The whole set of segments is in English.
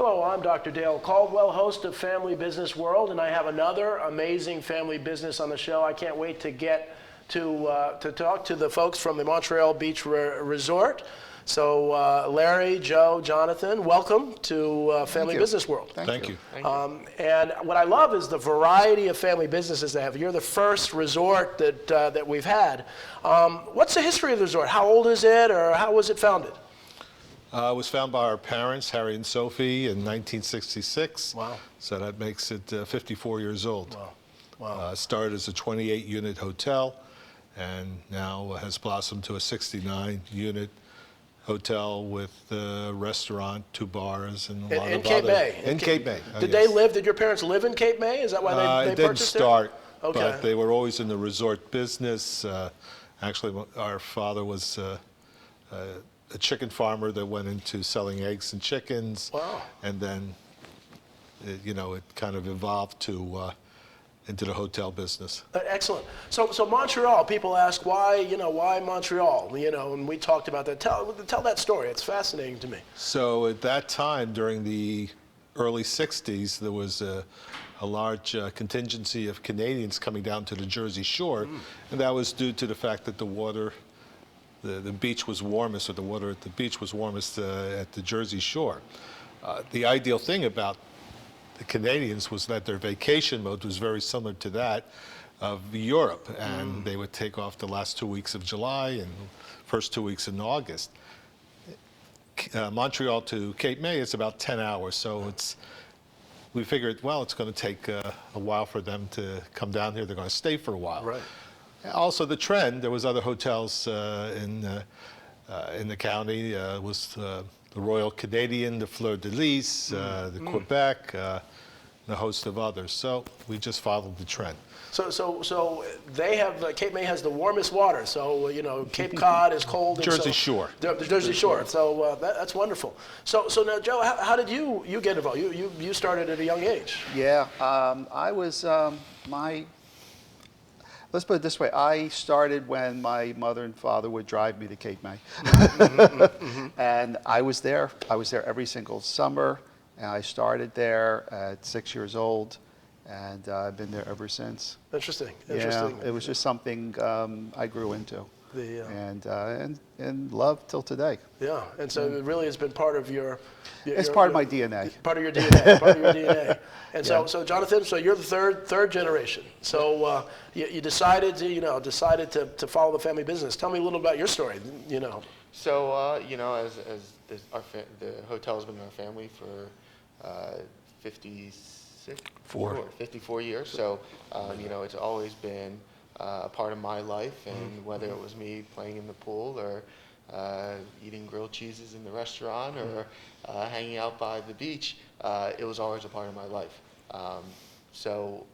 Hello, I'm Dr. Dale Caldwell, host of Family Business World, and I have another amazing family business on the show. I can't wait to get to talk to the folks from the Montreal Beach Resort. So Larry, Joe, Jonathan, welcome to Family Business World. Thank you. And what I love is the variety of family businesses they have. You're the first resort that we've had. What's the history of the resort? How old is it, or how was it founded? It was founded by our parents, Harry and Sophie, in 1966. Wow. So that makes it 54 years old. Wow. Wow. Started as a 28-unit hotel, and now has blossomed to a 69-unit hotel with a restaurant, 2 bars, and a lot in of Cape other... May. In Cape May. Did your parents live in Cape May? Is that why they purchased it? It didn't start, Okay. but they were always in the resort business. Actually, our father was a chicken farmer that went into selling eggs and chickens. Wow. And then, it kind of evolved to into the hotel business. Excellent. So Montreal, people ask why Montreal, and we talked about that. Tell that story. It's fascinating to me. So at that time, during the early 60s, there was a large contingency of Canadians coming down to the Jersey Shore, and that was due to the fact that the water, the beach was warmest, or the water at the beach was warmest at the Jersey Shore. The ideal thing about the Canadians was that their vacation mode was very similar to that of Europe, and they would take off the last 2 weeks of July and first 2 weeks in August. Montreal to Cape May is about 10 hours, so we figured, well, it's going to take a while for them to come down here. They're going to stay for a while. Right. Also, the trend, there was other hotels in the county, was the Royal Canadian, the Fleur de Lis, the Quebec, and a host of others. So we just followed the trend. So they have, Cape May has the warmest water. So, Cape Cod is cold. Jersey Shore. The Jersey Shore. So that's wonderful. So now, Joe, how did you get involved? You started at a young age. Yeah, I was, let's put it this way. I started when my mother and father would drive me to Cape May. And I was there every single summer. And I started there at 6 years old, and I've been there ever since. Interesting. Yeah, it was just something I grew into, and love till today. Yeah, and so it really has been part of your. It's part of my DNA. Part of your DNA. Part of your DNA. And so Jonathan, so you're the third generation. So you decided to follow the family business. Tell me a little about your story. So the hotel's been in our family for 54 years. So it's always been a part of my life, and whether it was me playing in the pool or eating grilled cheeses in the restaurant or hanging out by the beach, it was always a part of my life. So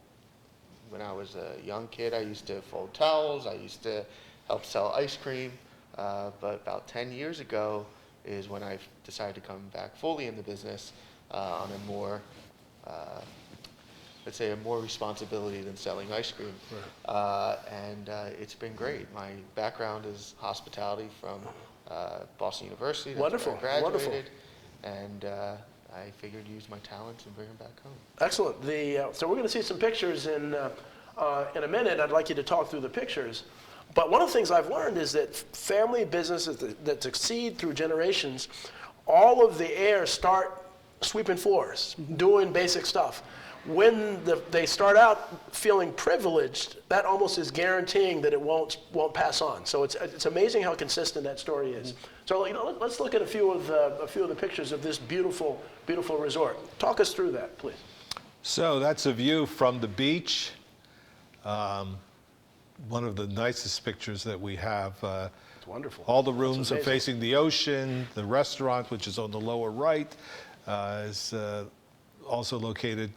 when I was a young kid, I used to fold towels, I used to help sell ice cream, but about 10 years ago is when I decided to come back fully in the business on a more, let's say, a more responsibility than selling ice cream. Right. And it's been great. My background is hospitality from Boston University. That's Wonderful. where I graduated. Wonderful. And I figured to use my talents and bring them back home. Excellent. So we're going to see some pictures in a minute. I'd like you to talk through the pictures. But one of the things I've learned is that family businesses that succeed through generations, all of the heirs start sweeping floors, doing basic stuff. When they start out feeling privileged, that almost is guaranteeing that it won't pass on. So it's amazing how consistent that story is. So let's look at a few of the pictures of this beautiful resort. Talk us through that, please. So that's a view from the beach. One of the nicest pictures that we have. It's wonderful. All the rooms are facing the ocean. The restaurant, which is on the lower right, is also located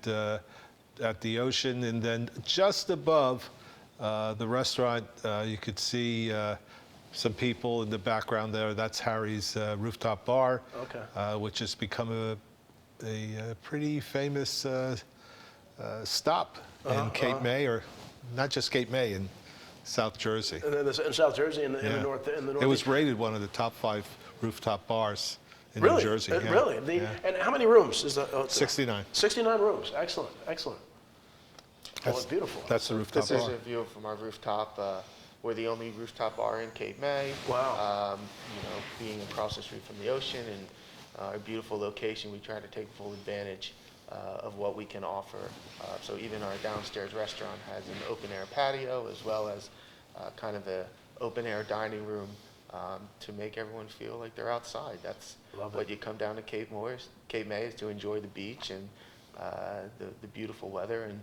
at the ocean. And then just above the restaurant, you could see some people in the background there. That's Harry's rooftop bar, which has become a pretty famous stop in Cape May, or not just Cape May, in South Jersey. And then in South Jersey, in the north. It was rated one of the top 5 rooftop bars in Really? New Jersey. Yeah. Really? Yeah. And how many rooms is the 69. 69 rooms. Excellent. Excellent. Well, it's beautiful. That's the rooftop This is bar. a view from our rooftop. We're the only rooftop bar in Cape May. Wow. Being across the street from the ocean and a beautiful location, we try to take full advantage of what we can offer. So even our downstairs restaurant has an open air patio as well as kind of a open air dining room to make everyone feel like they're outside. That's what you come down to Cape May is to enjoy the beach and the beautiful weather, and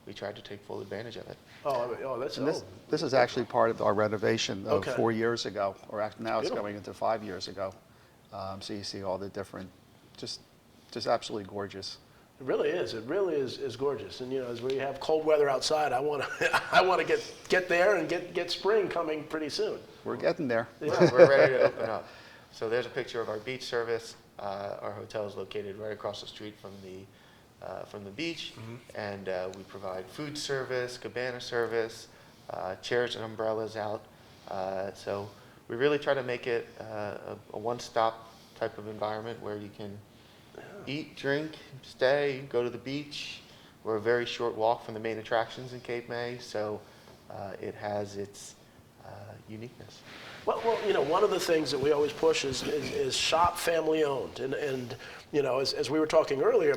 we tried to take full advantage of it. That's And this is actually part of our renovation of Okay. 4 years ago, or now it's Beautiful. going into 5 years ago. So you see all the different, just absolutely gorgeous. It really is. It really is gorgeous. And as we have cold weather outside, I want to I want to get there and get spring coming pretty soon. We're getting there. Yeah, we're ready to open up. So there's a picture of our beach service. Our hotel is located right across the street from the beach, and we provide food service, cabana service, chairs and umbrellas out. So we really try to make it a one-stop type of environment where you can eat, drink, stay, go to the beach. We're a very short walk from the main attractions in Cape May, so it has its uniqueness. Well, one of the things that we always push is shop family owned. And as we were talking earlier,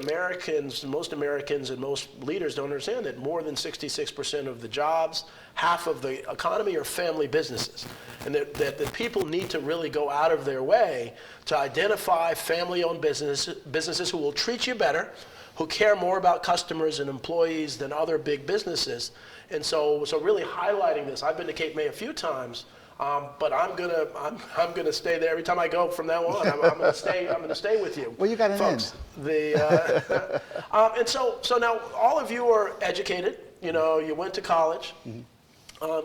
most Americans and most leaders don't understand that more than 66% of the jobs, half of the economy are family businesses. And that people need to really go out of their way to identify family owned businesses who will treat you better, who care more about customers and employees than other big businesses. And so really highlighting this. I've been to Cape May a few times. But I'm gonna stay there every time I go from now on. I'm gonna stay with you. Well, you got an folks. And so now all of you are educated. You went to college.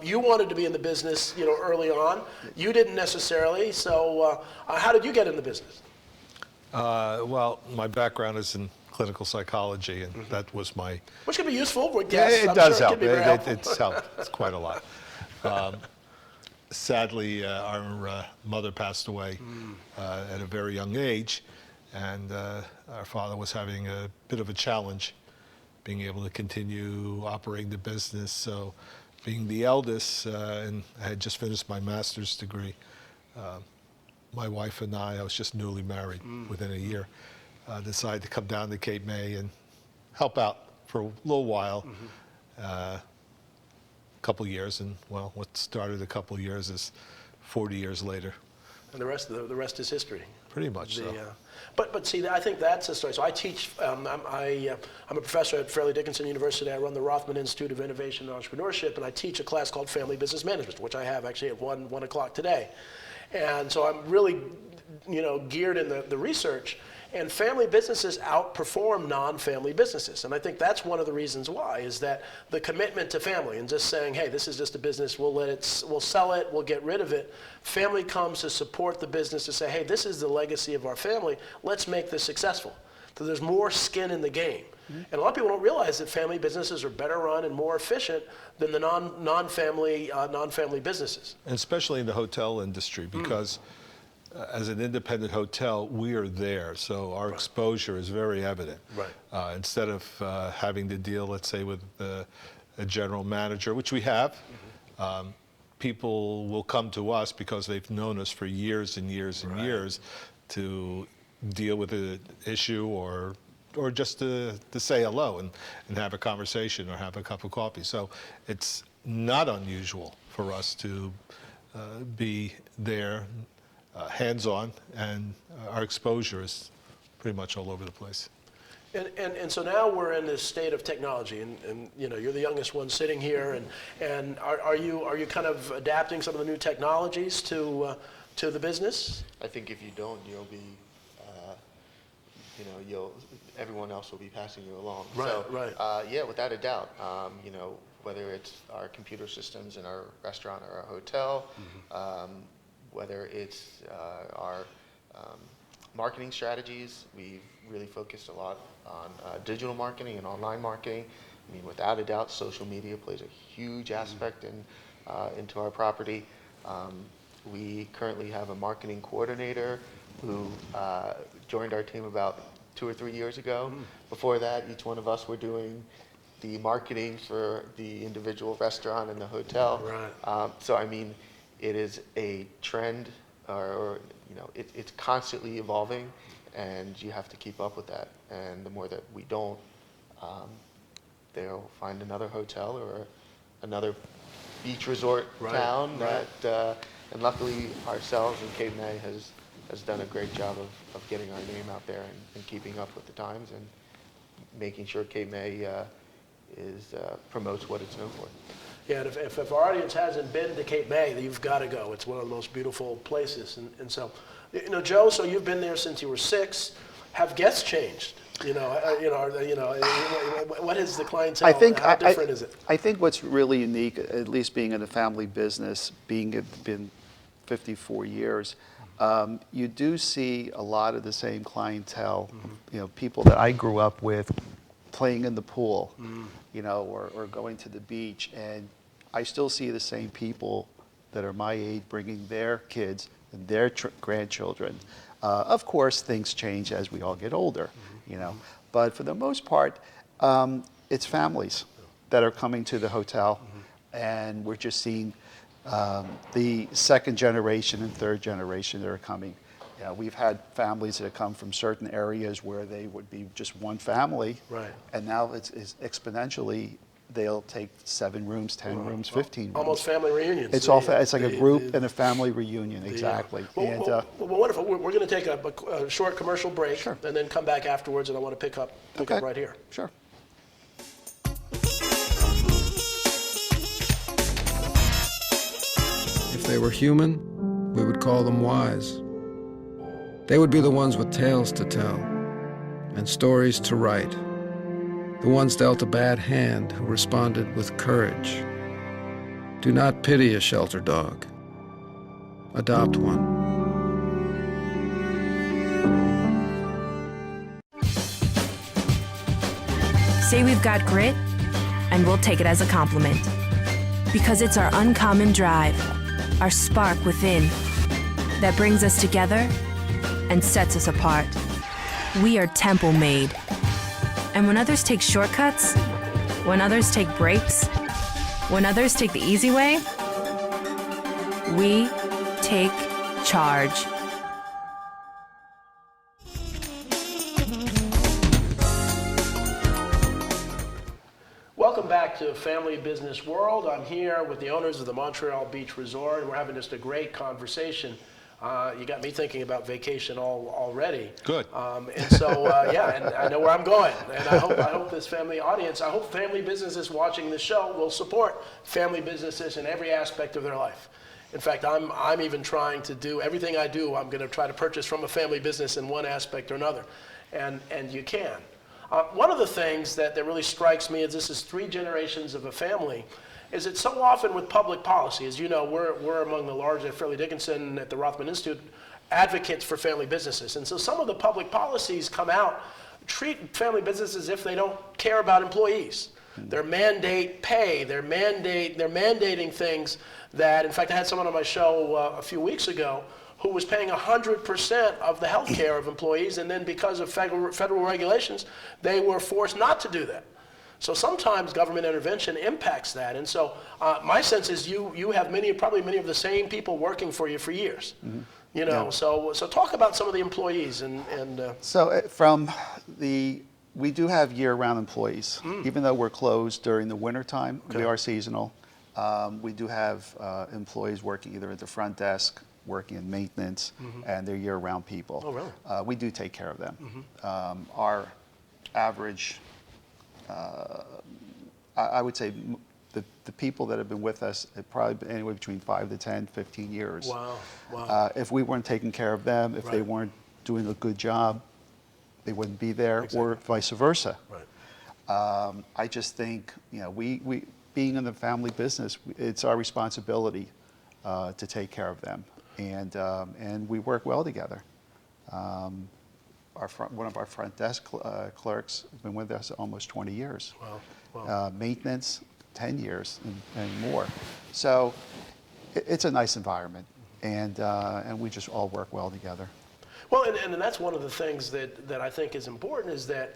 You wanted to be in the business, early on. You didn't necessarily. So how did you get in the business? Well, my background is in clinical psychology, and that was my... Which can be useful for guests. It I'm does sure help. It can be very helpful. It's helped. It's quite a lot. Sadly, our mother passed away at a very young age, and our father was having a bit of a challenge being able to continue operating the business. So being the eldest, and I had just finished my master's degree, my wife and I was just newly married within a year, decided to come down to Cape May and help out for a little while. Couple years, and well, what started a couple years is 40 years later. And the rest is history. Pretty much so. But see, I think that's a story. So I teach. I'm a professor at Fairleigh Dickinson University. I run the Rothman Institute of Innovation and Entrepreneurship, and I teach a class called Family Business Management, which I have actually at 1 o'clock today. And so I'm really, geared in the research. And family businesses outperform non-family businesses. And I think that's one of the reasons why, is that the commitment to family and just saying, hey, this is just a business, we'll sell it, we'll get rid of it. Family comes to support the business to say, hey, this is the legacy of our family, let's make this successful. So there's more skin in the game. And a lot of people don't realize that family businesses are better run and more efficient than the non-family businesses. And especially in the hotel industry, because as an independent hotel, we are there, so our exposure is very evident. Right. Instead of having to deal, let's say, with a general manager, which we have, people will come to us because they've known us for years and years and years to deal with an issue or just to say hello and have a conversation or have a cup of coffee. So it's not unusual for us to be there, hands-on, and our exposure is pretty much all over the place. And so now we're in this state of technology, and you're the youngest one sitting here, and are you kind of adapting some of the new technologies to the business? I think if you don't, you'll be, everyone else will be passing you along. Right. Yeah, without a doubt. Whether it's our computer systems in our restaurant or our hotel, whether it's our marketing strategies, we've really focused a lot on digital marketing and online marketing. I mean, without a doubt, social media plays a huge aspect into our property. We currently have a marketing coordinator who joined our team about 2 or 3 years ago. Before that, each one of us were doing the marketing for the individual restaurant and the hotel. Right. So I mean, it is a trend, or you know, it's constantly evolving, and you have to keep up with that. And the more that we don't, they'll find another hotel or another beach resort Right, town right. that, and luckily ourselves and Cape May has done a great job of getting our name out there and keeping up with the times and making sure Cape May promotes what it's known for. Yeah, and if our audience hasn't been to Cape May, you've got to go. It's one of the most beautiful places. And so, you know, Joe, so you've been there since you were 6. Have guests changed? What is the clientele? How different is it? I think what's really unique, at least being in a family business, been 54 years, you do see a lot of the same clientele. You know, people that I grew up with, playing in the pool, you know, or going to the beach, and I still see the same people that are my age bringing their kids and their grandchildren. Of course, things change as we all get older, you know, but for the most part, it's families that are coming to the hotel, and we're just seeing the second generation and third generation that are coming. You know, we've had families that have come from certain areas where they would be just one family, Right. and now it's exponentially. They'll take 7 rooms, 10 rooms, 15 rooms. Almost family reunions. It's it's like a group and a family reunion, exactly. Well, wonderful. We're going to take a short commercial break, Sure. and then come back afterwards, and I want to pick up right here. Sure. If they were human, we would call them wise. They would be the ones with tales to tell and stories to write. The ones dealt a bad hand who responded with courage. Do not pity a shelter dog. Adopt one. Say we've got grit, and we'll take it as a compliment. Because it's our uncommon drive, our spark within, that brings us together and sets us apart. We are temple made. And when others take shortcuts, when others take breaks, when others take the easy way, we take charge. Welcome back to Family Business World. I'm here with the owners of the Montreal Beach Resort, and we're having just a great conversation. You got me thinking about vacation already. Good. And so, and I know where I'm going. And I hope this family audience, I hope family businesses watching this show will support family businesses in every aspect of their life. In fact, I'm even trying to do everything I do. I'm going to try to purchase from a family business in one aspect or another, and you can. One of the things that really strikes me is this is 3 generations of a family. Is it so often with public policy, as you know, we're among the large at Fairleigh Dickinson at the Rothman Institute advocates for family businesses. And so some of the public policies come out, treat family businesses as if they don't care about employees. They're mandate pay, they're mandating things that, in fact, I had someone on my show a few weeks ago who was paying 100% of the health care of employees, and then because of federal regulations, they were forced not to do that. So sometimes government intervention impacts that, and so my sense is you have probably many of the same people working for you for years. You know, so talk about some of the employees and. So we do have year-round employees, even though we're closed during the wintertime. We are seasonal. We do have employees working either at the front desk, working in maintenance, and they're year-round people. Oh, really? We do take care of them. Our average. I would say the people that have been with us have probably been anywhere between 5 to 10, 15 years. Wow. If we weren't taking care of them, if they weren't doing a good job, they wouldn't be there, or vice versa. Right. I just think, you know, we being in the family business, it's our responsibility to take care of them, and we work well together. One of our front desk clerks has been with us almost 20 years. Wow. Maintenance, 10 years and more. So it's a nice environment, and we just all work well together. Well, and that's one of the things that I think is important is that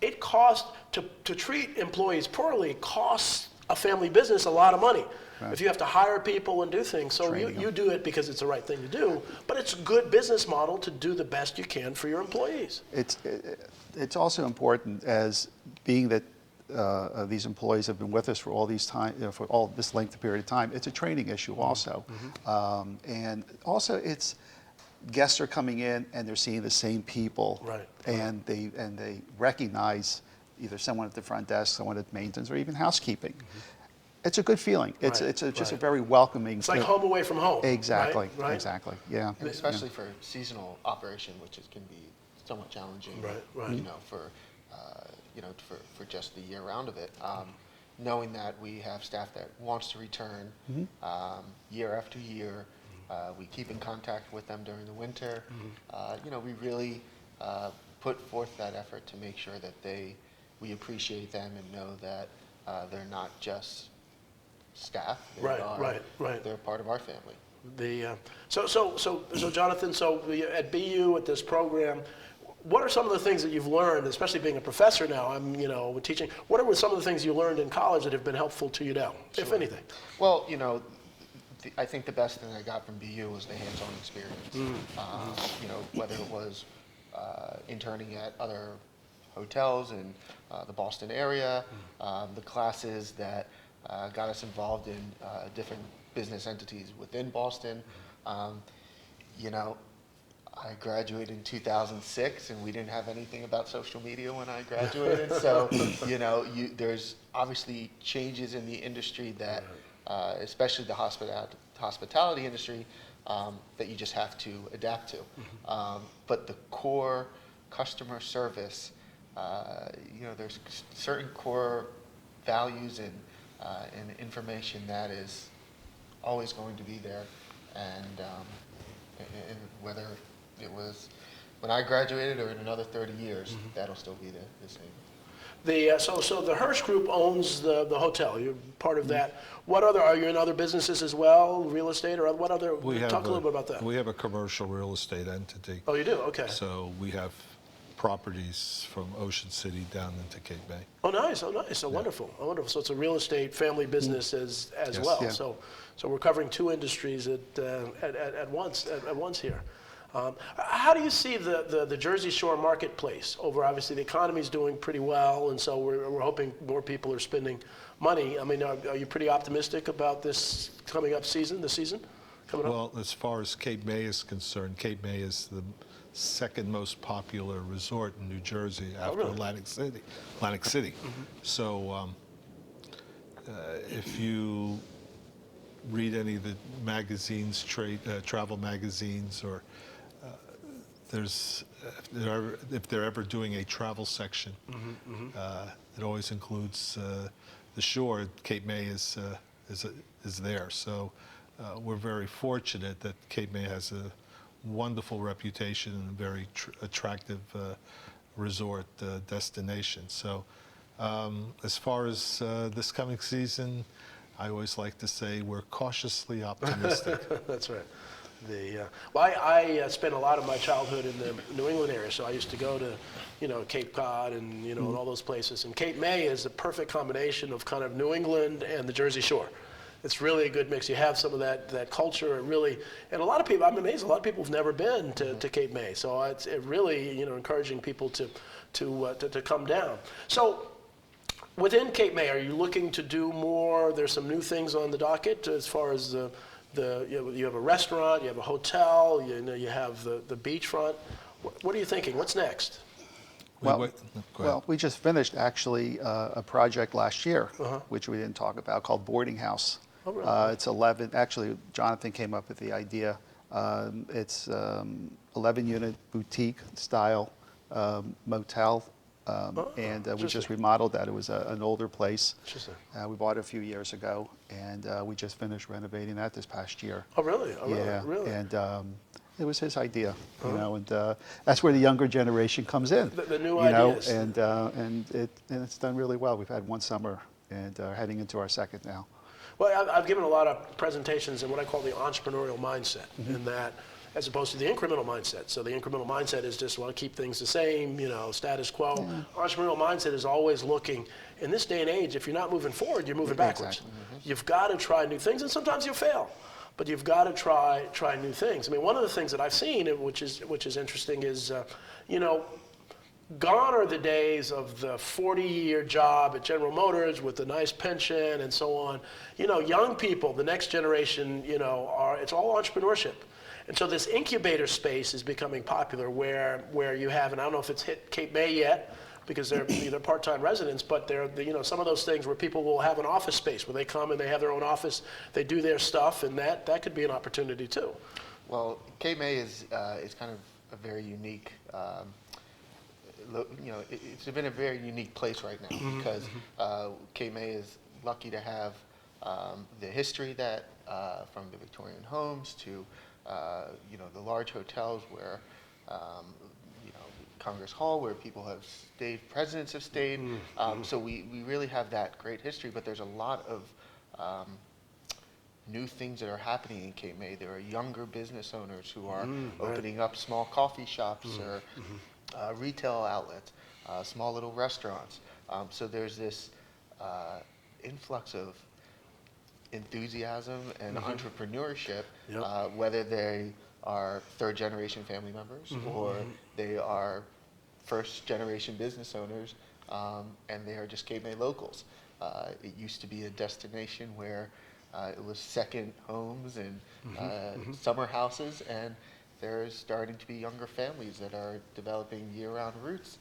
it costs, to treat employees poorly costs a family business a lot of money. Right. If you have to hire people and do things, so you do it because it's the right thing to do, but it's a good business model to do the best you can for your employees. It's also important, as being that these employees have been with us for all these time, for all this length of period of time. It's a training issue also, and also it's guests are coming in and they're seeing the same people, Right. and they recognize either someone at the front desk, someone at maintenance, or even housekeeping. It's a good feeling. It's just a very welcoming. It's like home away from home. Exactly. Right? Exactly. Yeah. And especially for seasonal operation, which can be somewhat challenging. Right. You know, for for just the year round of it. Knowing that we have staff that wants to return year after year, we keep in contact with them during the winter. We really put forth that effort to make sure that we appreciate them and know that they're not just staff. They're part of our family. So Jonathan, at BU, at this program, what are some of the things that you've learned, especially being a professor now? I'm teaching. What are some of the things you learned in college that have been helpful to you now, if anything? Well, I think the best thing I got from BU was the hands-on experience. Whether it was interning at other hotels in the Boston area, the classes that got us involved in different business entities within Boston. I graduated in 2006, and we didn't have anything about social media when I graduated. So, there's obviously changes in the industry that, especially the hospitality industry, that you just have to adapt to. But the core customer service, there's certain core values and information that is always going to be there, and whether it was when I graduated or in another 30 years, that'll still be the same. So the Hirsch Group owns the hotel. You're part of that. Are you in other businesses as well, real estate, or what other? Talk a little bit about that. We have a commercial real estate entity. Oh, you do? Okay. So we have properties from Ocean City down into Cape May. Oh, nice. Wonderful. So it's a real estate family business as Yes. well. Yeah. So we're covering two industries at once here. How do you see the Jersey Shore marketplace over? Obviously, the economy's doing pretty well, and so we're hoping more people are spending money. I mean, are you pretty optimistic about this coming up season? The season coming up? Well, as far as Cape May is concerned, Cape May is the second most popular resort in New Jersey after really? Atlantic City. So if you read any of the magazines, travel magazines, or if they're ever doing a travel section, it always includes the shore. Cape May is there. So we're very fortunate that Cape May has a wonderful reputation and a very attractive resort destination. So as far as this coming season, I always like to say we're cautiously optimistic. That's right. I spent a lot of my childhood in the New England area, so I used to go to, Cape Cod and, and all those places. And Cape May is the perfect combination of kind of New England and the Jersey Shore. It's really a good mix. You have some of that culture, and a lot of people, I'm amazed, a lot of people have never been to Cape May. So it's really, encouraging people to come down. So within Cape May, are you looking to do more? There's some new things on the docket as far as you have a restaurant, you have a hotel, you have the beachfront. What are you thinking? What's next? Well, we just finished actually a project last year, which we didn't talk about, called Boarding House. Oh, really? It's 11. Actually, Jonathan came up with the idea. It's 11-unit boutique style motel. And we just remodeled that. It was an older place. Interesting. We bought it a few years ago, and we just finished renovating that this past year. Oh, really? Yeah. Really? And it was his idea, and that's where the younger generation comes in. The new ideas. And it's done really well. We've had one summer, and heading into our second now. Well, I've given a lot of presentations in what I call the entrepreneurial mindset, in that as opposed to the incremental mindset. So the incremental mindset is just want to keep things the same, status quo. Entrepreneurial mindset is always looking. In this day and age, if you're not moving forward, you're moving backwards. Exactly. You've got to try new things, and sometimes you'll fail. But you've got to try new things. I mean, one of the things that I've seen, which is interesting, is gone are the days of the 40-year job at General Motors with a nice pension and so on. Young people, the next generation, it's all entrepreneurship. And so this incubator space is becoming popular where you have, and I don't know if it's hit Cape May yet, because they're part-time residents, but they're some of those things where people will have an office space where they come and they have their own office, they do their stuff, and that could be an opportunity too. Well, Cape May is kind of a very unique. It's been a very unique place right now because Cape May is lucky to have the history that from the Victorian homes to the large hotels where. Congress Hall, where people have stayed, presidents have stayed. So we really have that great history, but there's a lot of new things that are happening in Cape May. There are younger business owners who are opening up small coffee shops or retail outlets, small little restaurants. So there's this influx of enthusiasm and entrepreneurship, whether they are third-generation family members or they are first-generation business owners, and they are just Cape May locals. It used to be a destination where it was second homes and summer houses, and there's starting to be younger families that are developing year-round roots,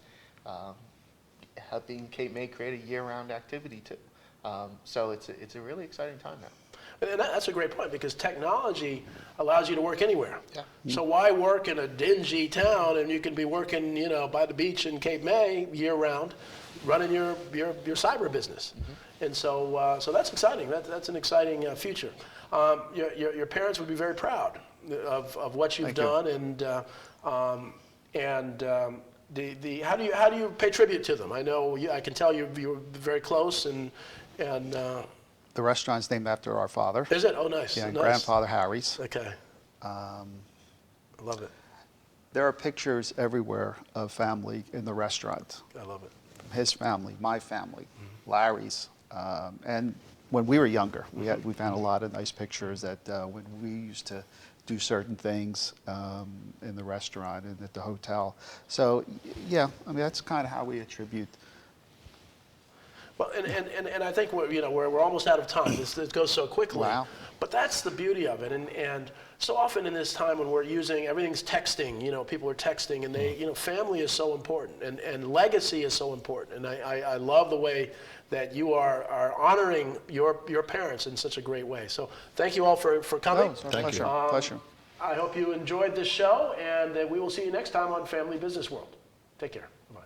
helping Cape May create a year-round activity too. So it's a really exciting time now. And that's a great point, because technology allows you to work anywhere. Yeah. So why work in a dingy town, and you can be working, by the beach in Cape May year-round, running your cyber business. And so that's exciting. That's an exciting future. Your parents would be very proud of what you've done, how do you pay tribute to them? I know I can tell you're very close and. The restaurant's named after our father. Is it? Oh, nice. Yeah, nice. Grandfather Harry's. Okay. I love it. There are pictures everywhere of family in the restaurant. I love it. His family, my family, Larry's. And when we were younger, we found a lot of nice pictures that when we used to do certain things in the restaurant and at the hotel. So, yeah, I mean, that's kind of how we attribute. Well, and I think we're almost out of time. This goes so quickly. Wow. But that's the beauty of it. And so often in this time when we're using, everything's texting, people are texting, and they, family is so important, and legacy is so important. And I love the way that you are honoring your parents in such a great way. So thank you all for coming. Oh, it's my pleasure. Pleasure. I hope you enjoyed this show, and we will see you next time on Family Business World. Take care. Bye.